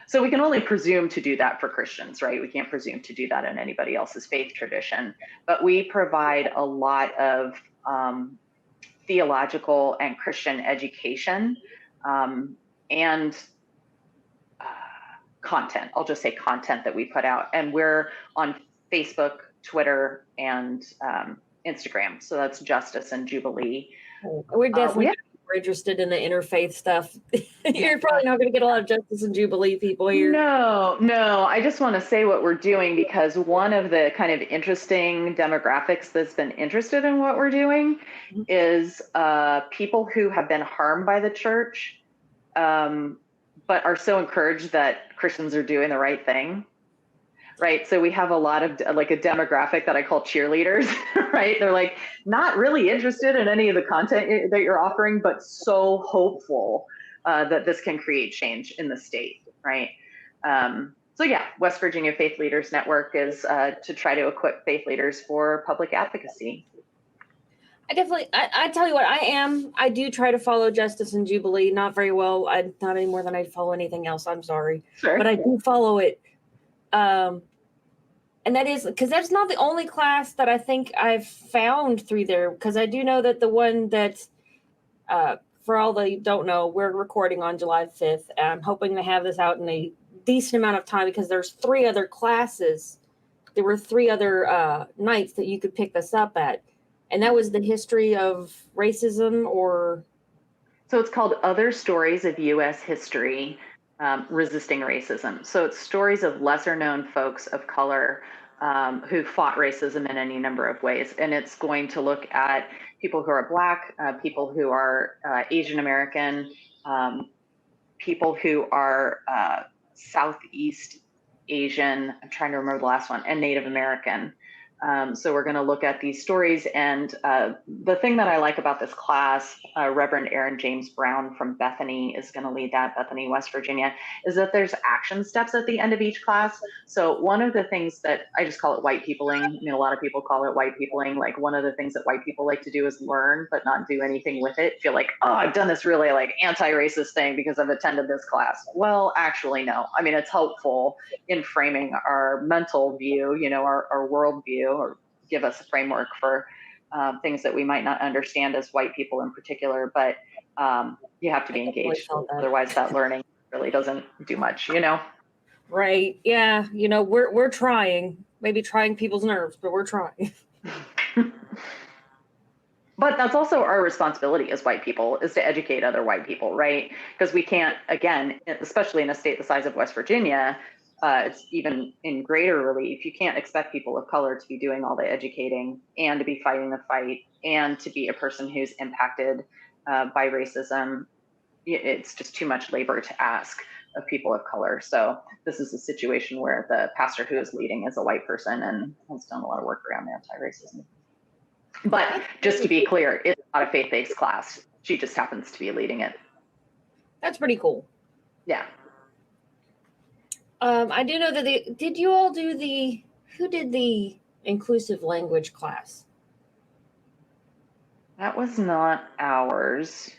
So we can only presume to do that for Christians, right? We can't presume to do that in anybody else's faith tradition. But we provide a lot of theological and Christian education and content. I'll just say content that we put out. And we're on Facebook, Twitter, and Instagram. So that's Justice and Jubilee. We're definitely more interested in the interfaith stuff. You're probably not going to get a lot of Justice and Jubilee people here. No. I just want to say what we're doing because one of the kind of interesting demographics that's been interested in what we're doing is people who have been harmed by the church, but are so encouraged that Christians are doing the right thing. Right. So we have a lot of like a demographic that I call cheerleaders, right? They're like not really interested in any of the content that you're offering, but so hopeful that this can create change in the state. Right. So yeah, West Virginia Faith Leaders Network is to try to equip faith leaders for public advocacy. I tell you what, I do try to follow Justice and Jubilee, not very well. Not any more than I follow anything else. I'm sorry. Sure. But I do follow it. And that is because that's not the only class that I think I've found through there. Because I do know that the one that, for all that you don't know, we're recording on July 5th. And I'm hoping to have this out in a decent amount of time because there's 3 other classes. There were 3 other nights that you could pick this up at. And that was the history of racism or... So it's called Other Stories of U.S. History. Resisting racism. So it's stories of lesser known folks of color who fought racism in any number of ways. And it's going to look at people who are Black, people who are Asian American, people who are Southeast Asian, I'm trying to remember the last one, and Native American. So we're going to look at these stories. And the thing that I like about this class, Reverend Aaron James Brown from Bethany is going to lead that, Bethany, West Virginia, is that there's action steps at the end of each class. So one of the things that I just call it white peopling. I mean, a lot of people call it white peopling. Like one of the things that white people like to do is learn, but not do anything with it. Feel like, oh, I've done this really like anti-racist thing because I've attended this class. Well, actually, no. I mean, it's helpful in framing our mental view, our world view, or give us a framework for things that we might not understand as white people in particular, but you have to be engaged. Otherwise that learning really doesn't do much, Right. Yeah. We're trying, maybe trying people's nerves, but we're trying. But that's also our responsibility as white people, is to educate other white people, right? Because we can't, again, especially in a state the size of West Virginia, it's even in greater relief. You can't expect people of color to be doing all the educating and to be fighting the fight and to be a person who's impacted by racism. It's just too much labor to ask of people of color. So this is a situation where the pastor who is leading is a white person and has done a lot of work around anti-racism. But just to be clear, it's not a faith-based class. She just happens to be leading it. That's pretty cool. Yeah. I do know that did you all do who did the inclusive language class? That was not ours.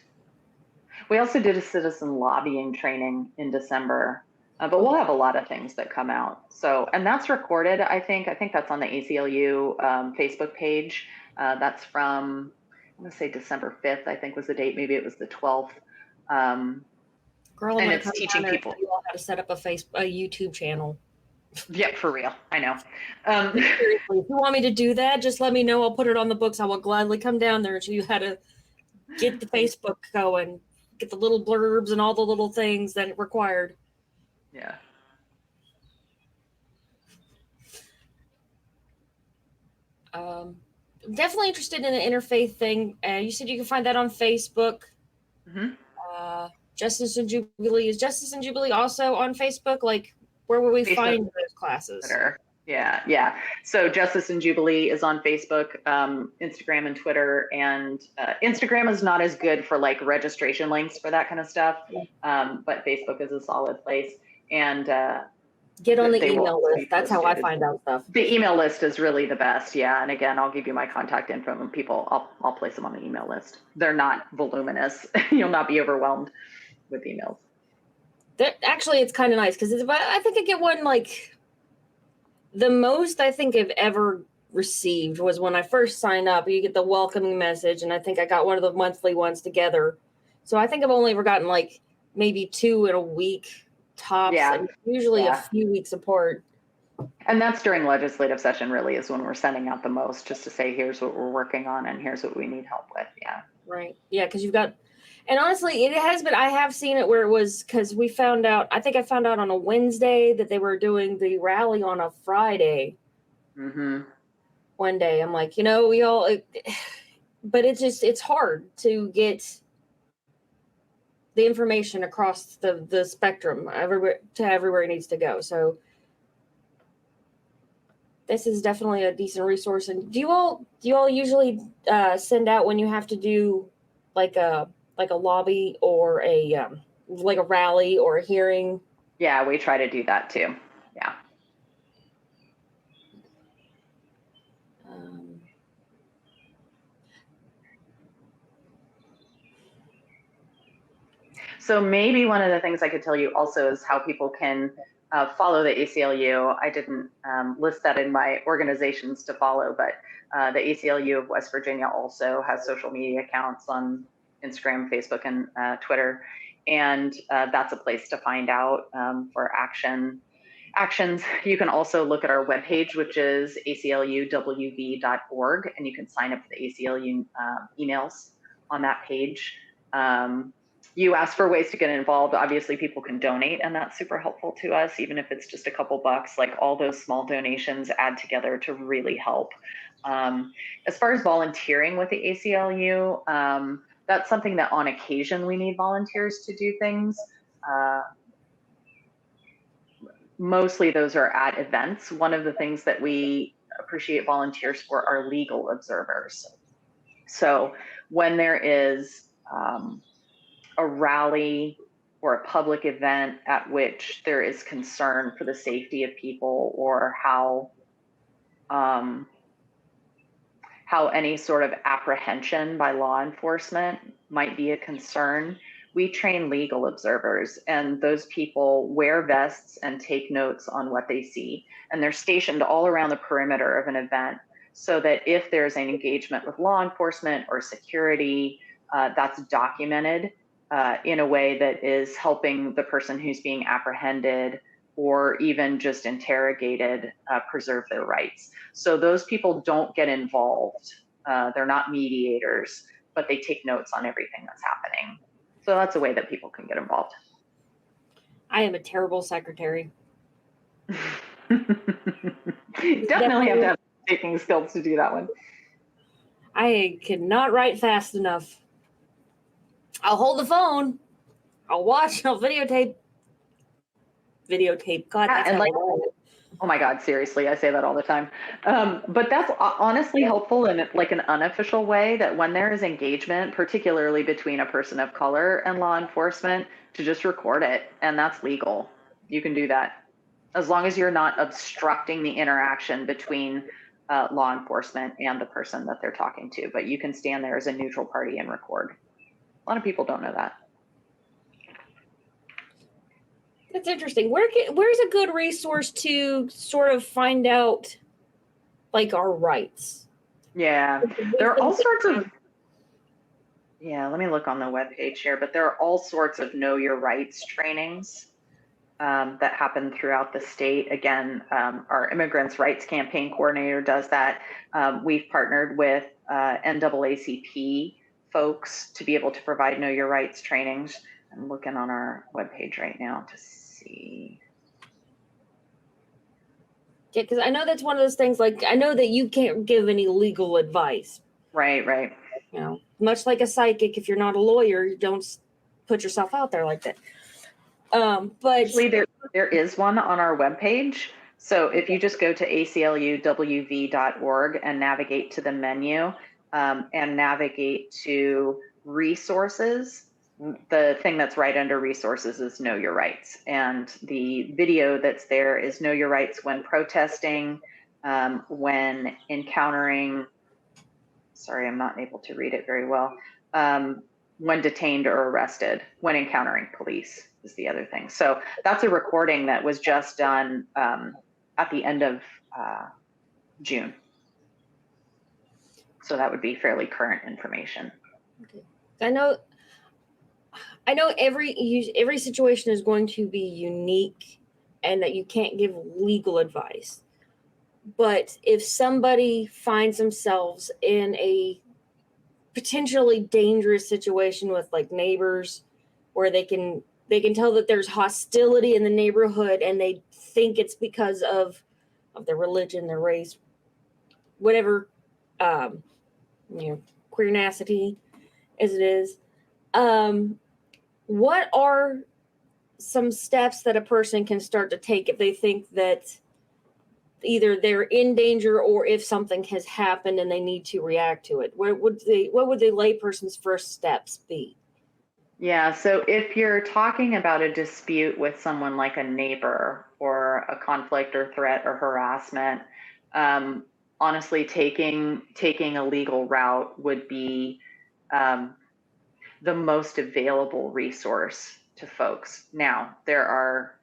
We also did a citizen lobbying training in December, but we'll have a lot of things that come out. So, and that's recorded, I think. I think that's on the ACLU Facebook page. That's from, I'm going to say December 5th, I think was the date. Maybe it was the 12th. Girl, I'm And gonna it's come teaching down there and people. tell you all how to set up a YouTube channel. Yep, for real. I know. Seriously, if you want me to do that, just let me know. I'll put it on the books. I will gladly come down there and show you how to get the Facebook going, get the little blurbs and all the little things that it required. Yeah. Definitely interested in the interfaith thing. You said you can find that on Facebook. Mm-hmm. Justice and Jubilee. Is Justice and Jubilee also on Facebook? Like, where will we Facebook, find those classes? Twitter. Yeah. So Justice and Jubilee is on Facebook, Instagram, and Twitter. And Instagram is not as good for like registration links for that kind of stuff, but Facebook is a solid place. And get on the email list. That's how I find out stuff. The email list is really the best. Yeah. And again, I'll give you my contact info and people, I'll place them on the email list. They're not voluminous. You'll not be overwhelmed with emails. Actually, it's kind of nice because I think I get one like the most I think I've ever received was when I first signed up. You get the welcoming message, and I think I got one of the monthly ones together. So I think I've only ever gotten like maybe 2 in a week tops, and usually a few weeks apart. And that's during legislative session, really, is when we're sending out the most, just to say, here's what we're working on and here's what we need help with. Yeah. Right. Yeah, because you've got, and honestly, it has been, I have seen it where it was, because we found out, I think I found out on a Wednesday that they were doing the rally on a Friday. Mm-hmm. One day. I'm like, we all, but it's hard to get the information across the spectrum everywhere it needs to go. So this is definitely a decent resource. And do you all usually send out when you have to do like a lobby or a like a rally or a hearing? Yeah, we try to do that too. Yeah. So maybe one of the things I could tell you also is how people can follow the ACLU. I didn't list that in my organizations to follow, but the ACLU of West Virginia also has social media accounts on Instagram, Facebook, and Twitter. And that's a place to find out for actions. You can also look at our webpage, which is acluwv.org, and you can sign up for the ACLU emails on that page. You asked for ways to get involved. Obviously, people can donate, and that's super helpful to us, even if it's just a couple bucks. Like all those small donations add together to really help. As far as volunteering with the ACLU, that's something that on occasion we need volunteers to do things. Mostly those are at events. One of the things that we appreciate volunteers for are legal observers. So when there is a rally or a public event at which there is concern for the safety of people, or how any sort of apprehension by law enforcement might be a concern, we train legal observers, and those people wear vests and take notes on what they see. And they're stationed all around the perimeter of an event so that if there's an engagement with law enforcement or security, that's documented in a way that is helping the person who's being apprehended or even just interrogated preserve their rights. So those people don't get involved. They're not mediators, but they take notes on everything that's happening. So that's a way that people can get involved. I am a terrible secretary. Definitely have to have taking skills to do that one. I cannot write fast enough. I'll hold the phone. I'll watch. I'll videotape. God, that's and oh my God, seriously, I say that all the time. But that's honestly helpful in like an unofficial way, that when there is engagement, particularly between a person of color and law enforcement, to just record it. And that's legal. You can do that as long as you're not obstructing the interaction between law enforcement and the person that they're talking to, but you can stand there as a neutral party and record. A lot of people don't know that. That's interesting. Where's a good resource to sort of find out like our rights? Yeah, there are all sorts of, yeah, let me look on the webpage here, but there are all sorts of know your rights trainings that happen throughout the state. Again, our Immigrants' Rights Campaign coordinator does that. We've partnered with NAACP folks to be able to provide know your rights trainings. I'm looking on our webpage right now to see. Yeah, because I know that's one of those things, like, I know that you can't give any legal advice. Right. You know, much like a psychic, if you're not a lawyer, you don't put yourself out there like that. But actually, there is one on our webpage. So if you just go to acluwv.org and navigate to the menu and navigate to resources, the thing that's right under resources is Know Your Rights. And the video that's there is Know Your Rights when protesting, when encountering, sorry, I'm not able to read it very well, when detained or arrested, when encountering police is the other thing. So that's a recording that was just done at the end of June. So that would be fairly current information. Okay. I know every situation is going to be unique and that you can't give legal advice. But if somebody finds themselves in a potentially dangerous situation with like neighbors where they can tell that there's hostility in the neighborhood and they think it's because of their religion, their race, whatever, queernacity as it is, what are some steps that a person can start to take if they think that either they're in danger or if something has happened and they need to react to it? What would the layperson's first steps be? Yeah, so if you're talking about a dispute with someone like a neighbor or a conflict or threat or harassment, honestly, taking a legal route would be the most available resource to folks. Now, there are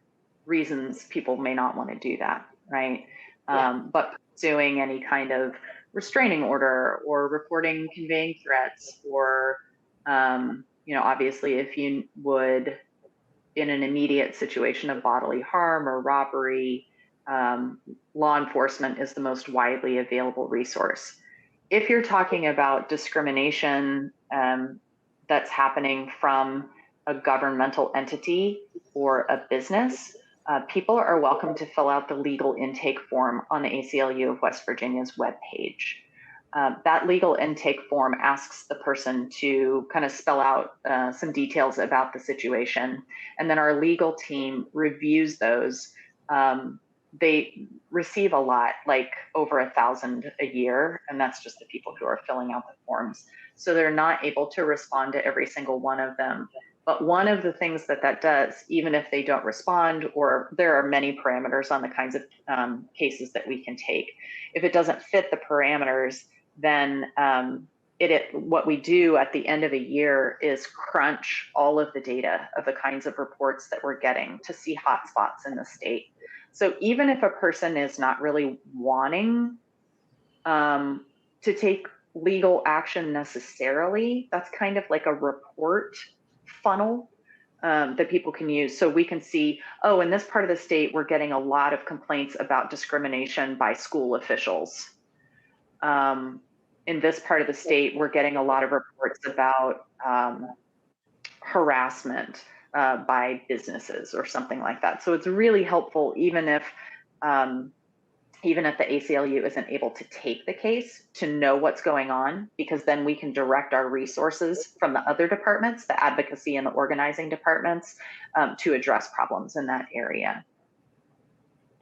reasons people may not want to do that, right? Yeah. But pursuing any kind of restraining order or reporting conveying threats or, obviously if you would, in an immediate situation of bodily harm or robbery, law enforcement is the most widely available resource. If you're talking about discrimination that's happening from a governmental entity or a business, people are welcome to fill out the legal intake form on the ACLU of West Virginia's webpage. That legal intake form asks the person to kind of spell out some details about the situation. And then our legal team reviews those. They receive a lot, like over 1,000 a year. And that's just the people who are filling out the forms. So they're not able to respond to every single one of them. But one of the things that does, even if they don't respond, or there are many parameters on the kinds of cases that we can take. If it doesn't fit the parameters, then what we do at the end of a year is crunch all of the data of the kinds of reports that we're getting to see hotspots in the state. So even if a person is not really wanting to take legal action necessarily, that's kind of like a report funnel that people can use. So we can see, in this part of the state, we're getting a lot of complaints about discrimination by school officials. In this part of the state, we're getting a lot of reports about harassment by businesses or something like that. So it's really helpful, even if the ACLU isn't able to take the case, to know what's going on, because then we can direct our resources from the other departments, the advocacy and the organizing departments, to address problems in that area.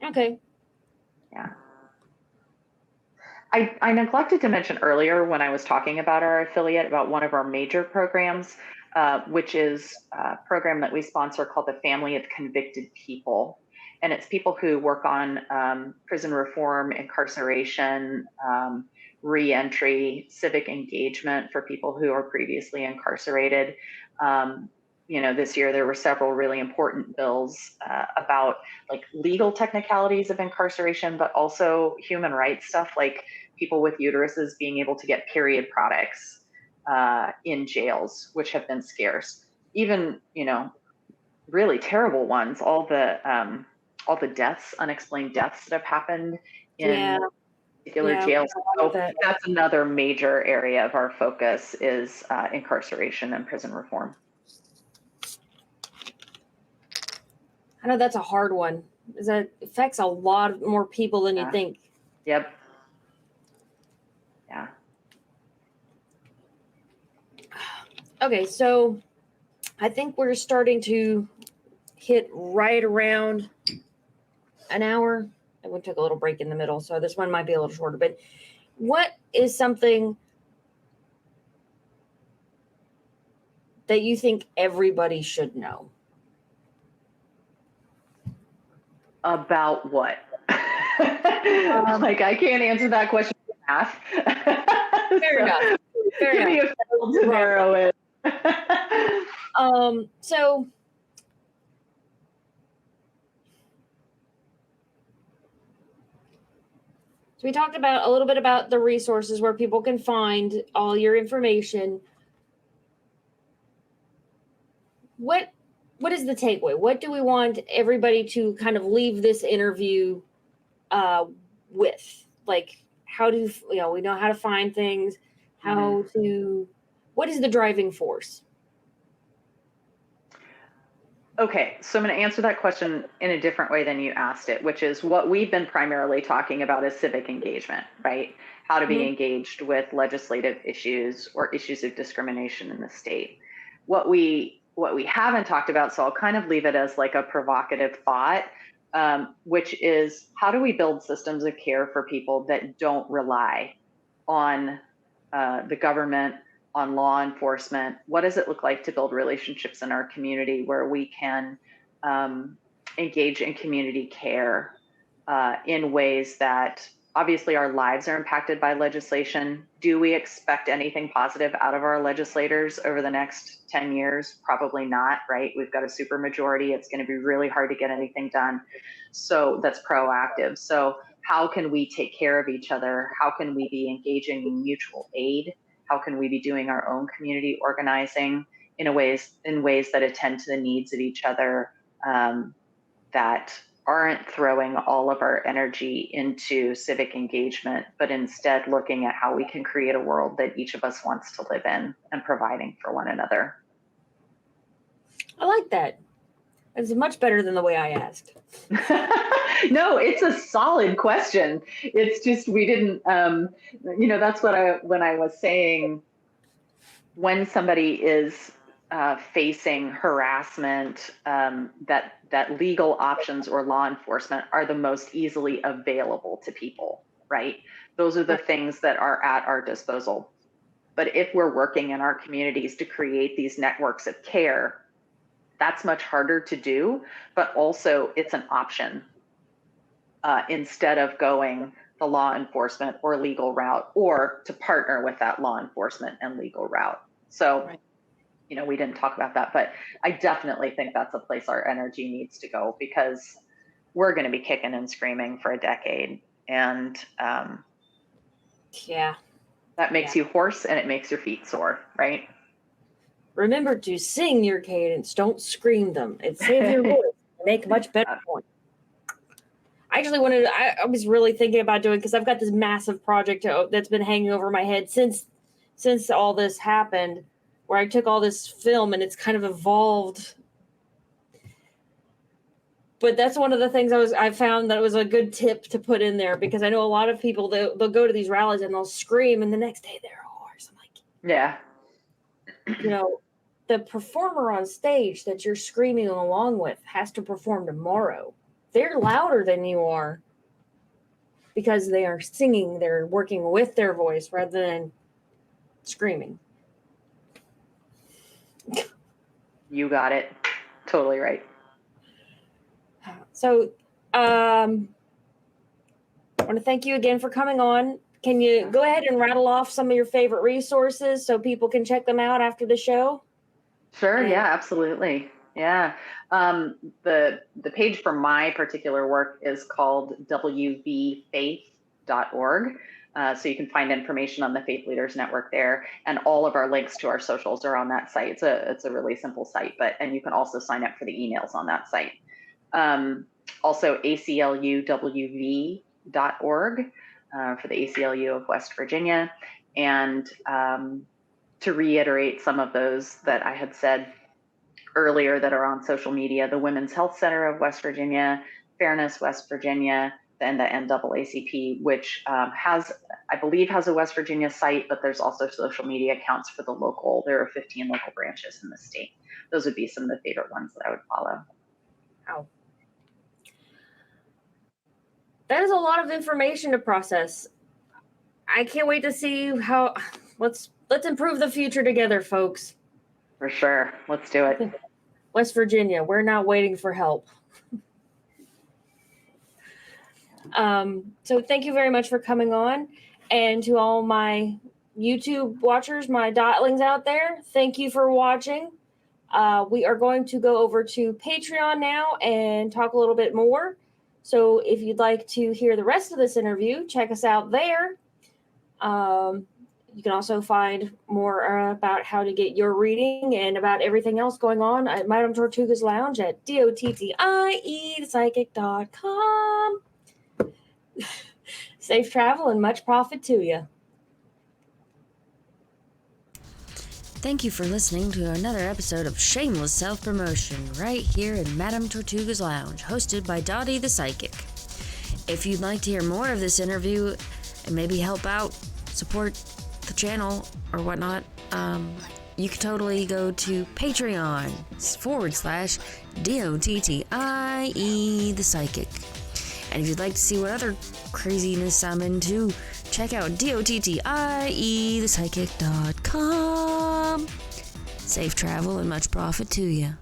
Okay. Yeah. I neglected to mention earlier when I was talking about our affiliate, about one of our major programs, which is a program that we sponsor called the Family of Convicted People. and it's people who work on prison reform, incarceration, reentry, civic engagement for people who are previously incarcerated. This year there were several really important bills about like legal technicalities of incarceration, but also human rights stuff, like people with uteruses being able to get period products in jails, which have been scarce. Even, really terrible ones, all the deaths, unexplained deaths that have happened in particular jails. So that's another major area of our focus is incarceration and prison reform. I know that's a hard one, because it affects a lot more people than you think. Yep. Yeah. Okay, so I think we're starting to hit right around an hour. And we took a little break in the middle, so this one might be a little shorter. But what is something that you think everybody should know? About what? Like, I can't answer that question with math. Fair enough. Give me a field to narrow it. So we talked about a little bit about the resources where people can find all your information. What is the takeaway? What do we want everybody to kind of leave this interview with? Like, how do we know how to find things, what is the driving force? Okay, so I'm going to answer that question in a different way than you asked it, which is what we've been primarily talking about is civic engagement, right? How to be engaged with legislative issues or issues of discrimination in the state. What we haven't talked about, so I'll kind of leave it as like a provocative thought, which is how do we build systems of care for people that don't rely on the government, on law enforcement? What does it look like to build relationships in our community where we can engage in community care in ways that obviously our lives are impacted by legislation? Do we expect anything positive out of our legislators over the next 10 years? Probably not, right? We've got a supermajority. It's going to be really hard to get anything done. So that's proactive. So how can we take care of each other? How can we be engaging in mutual aid? How can we be doing our own community organizing in ways that attend to the needs of each other, that aren't throwing all of our energy into civic engagement, but instead looking at how we can create a world that each of us wants to live in and providing for one another? I like that. It's much better than the way I asked. No, it's a solid question. It's just we didn't, that's when I was saying, when somebody is facing harassment, that legal options or law enforcement are the most easily available to people, right? Those are the things that are at our disposal. But if we're working in our communities to create these networks of care, that's much harder to do, but also it's an option instead of going the law enforcement or legal route, or to partner with that law enforcement and legal route. So, we didn't talk about that, but I definitely think that's a place our energy needs to go, because we're going to be kicking and screaming for a decade. And that makes you hoarse and it makes your feet sore, right? Remember to sing your cadence. Don't scream them. It saves your voice. Make a much better point. I actually I was really thinking about doing, because I've got this massive project that's been hanging over my head since all this happened, where I took all this film and it's kind of evolved. But that's one of the things I found that it was a good tip to put in there, because I know a lot of people, they'll go to these rallies and they'll scream, and the next day they're hoarse. I'm like, yeah. The performer on stage that you're screaming along with has to perform tomorrow. They're louder than you are because they are singing. They're working with their voice rather than screaming. You got it. Totally right. So I want to thank you again for coming on. Can you go ahead and rattle off some of your favorite resources so people can check them out after the show? Sure. Yeah, absolutely. Yeah. The page for my particular work is called wvfaith.org. So you can find information on the Faith Leaders Network there, and all of our links to our socials are on that site. It's a really simple site, and you can also sign up for the emails on that site. Also ACLUWV.org for the ACLU of West Virginia. And to reiterate some of those that I had said earlier that are on social media, the Women's Health Center of West Virginia, Fairness West Virginia, and the NAACP, which I believe has a West Virginia site, but there's also social media accounts for there are 15 local branches in the state. Those would be some of the favorite ones that I would follow. Wow. That is a lot of information to process. I can't wait to see how, let's improve the future together, folks. For sure. Let's do it. West Virginia, we're not waiting for help. So thank you very much for coming on. And to all my YouTube watchers, my dotlings out there, thank you for watching. We are going to go over to Patreon now and talk a little bit more. So if you'd like to hear the rest of this interview, check us out there. You can also find more about how to get your reading and about everything else going on at Madame Tortuga's Lounge at DOTTIEthepsychic.com. Safe travel and much profit to you. Thank you for listening to another episode of Shameless Self Promotion right here in Madame Tortuga's Lounge, hosted by Dottie the Psychic. If you'd like to hear more of this interview and maybe help out, support the channel or whatnot, you can totally go to Patreon.com/DOTTIE the Psychic. And if you'd like to see what other craziness I'm into, check out DOTTIEthepsychic.com. Safe travel and much profit to you.